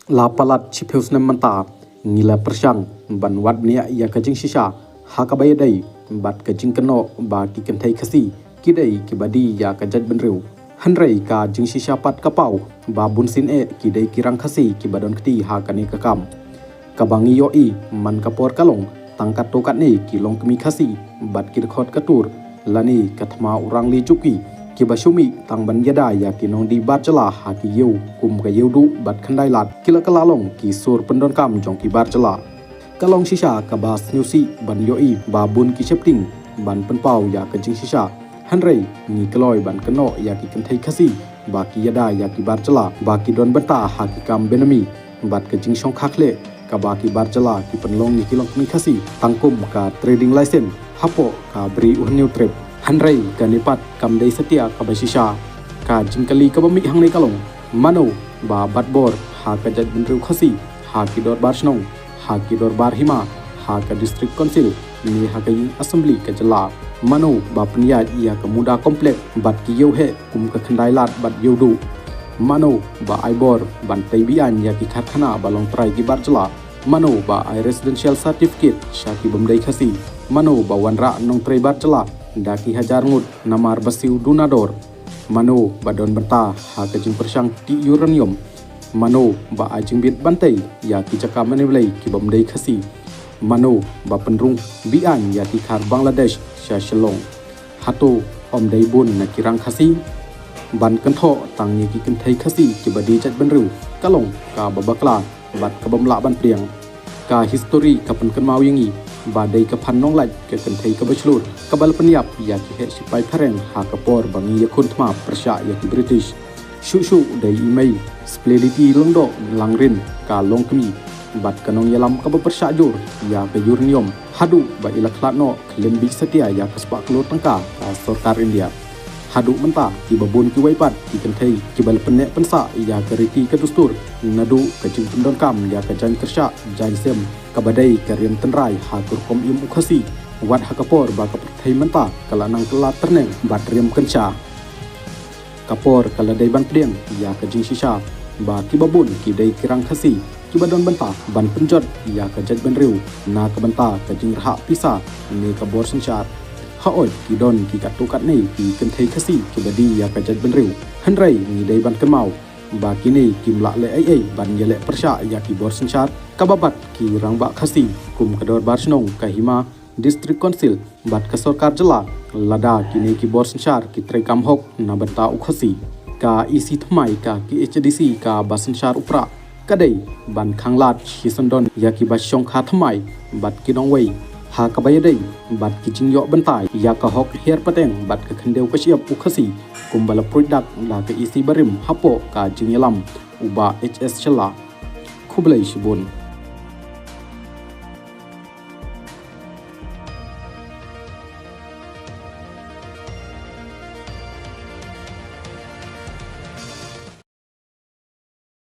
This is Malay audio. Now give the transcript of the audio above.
lapalat chipheus nam manta ngila persang ban wat nia ya kajing sisa hakabay day bat kajing keno ba ki kentai khasi kidai ki badi ya kajat benriu hanrei ka jing sisa pat kapau ba bunsin kidai kirang khasi ki badon kti ha kani kakam kabangi yo I man kapor kalong tangkat tokat ni ki long kemi khasi bat ki khot katur lani kathma urang li chuki ki basumi tang ban yada ya ki nong di bat chala ha ki yeu kum ka yeu du bat khandai lat kila kalalong ki sur pendon kam jong ki bat chala kalong sisa ka bas nyusi ban yo I ba bun ki chepting ban penpau ya ka jing sisa hanrei ni kloi ban keno ya ki kenthai khasi ba ki yada ya ki bat chala ba ki don banta ha ki kam benami bat ka jing song khakle ka ba ki bat chala ki penlong ni kilong kemi khasi tangkum ka trading license hapo ka bri new trip hanrei ka nipat kam dei setia ka basisa ka jingkali ka bami hang nei kalong mano ba batbor ha ka jat benriu khasi ha ki dor bar snong ha ki dor bar hima ha ka district council ni ha ka assembly ka jala mano ba pnia ia ka muda komplek bat ki yeu he kum ka khandai lat bat yeu du mano ba aibor ban taibian ya ki kharkhana balong trai ki bar jala mano ba I residential certificate shaki bamdai khasi mano ba wanra nong trai bar jala daki hajar ngut namar basiu dunador mano ba don banta ha ka jing persang ti uranium mano ba ajing bit bantai ya ki chaka maneblai ki bamdai khasi mano ba penrung bian ya ki khar Bangladesh sha shalong hato om dai bun na kirang khasi ban kantho tang ni ki kenthai khasi ki badi chat benriu kalong ka babakla bat ka bamla ban priang ka history ka pen kan mau yangi ba dai ka phan nong laj ke kenthai ka bachlur ka bal panyap ya ki he sipai phareng ha ka por bangi ya khun thma prasha ya ki British shu dai imei splendidity longdo langrin ka longkmi bat kanong yalam ka bersya jur ya ke uranium hadu ba ilaklatno klembi setia ya ke sepak keluar tangka ka sarkar India hadu menta ki babun ki waipat ki kenthai ki bal penek pensa ya ke riti ke dustur nadu ke jing pendon kam ya ke jan kersya jan sem ka badai ke riam tenrai ha turkom im ukhasi wat ha kapor ba ka perthai menta kala nang kala terneng bat riam kensya kapor kala dai ban priang ya ke jing sisa ba ki babun ki dai kirang khasi ki badon banta ban penjot ya ka jaj benriu na ka banta ka jing raha pisa ni ka bor sanchar haoi ki don ki ka tukat nei ki kenthai khasi ki badi ya ka jaj benriu hanrei ni dai ban kemau ba ki nei ki mla le ai ban yele persya ya ki bor sanchar ka babat ki rangba khasi kum ka dor bar snong ka hima district council bat ka sarkar jala lada ki nei ki bor sanchar ki trai kam hok na banta ukhasi ka isi thmai ka ki HDC ka basanchar upra kadai ban khanglat hisandon ya ki basyong kha thmai bat ki nongwei ha ka bayadai bat ki jingyo bantai ya ka hok her pateng bat ka khandeu ka siap ukhasi kumbala product la ka isi barim hapo ka jingyalam uba HS chala khublai shibun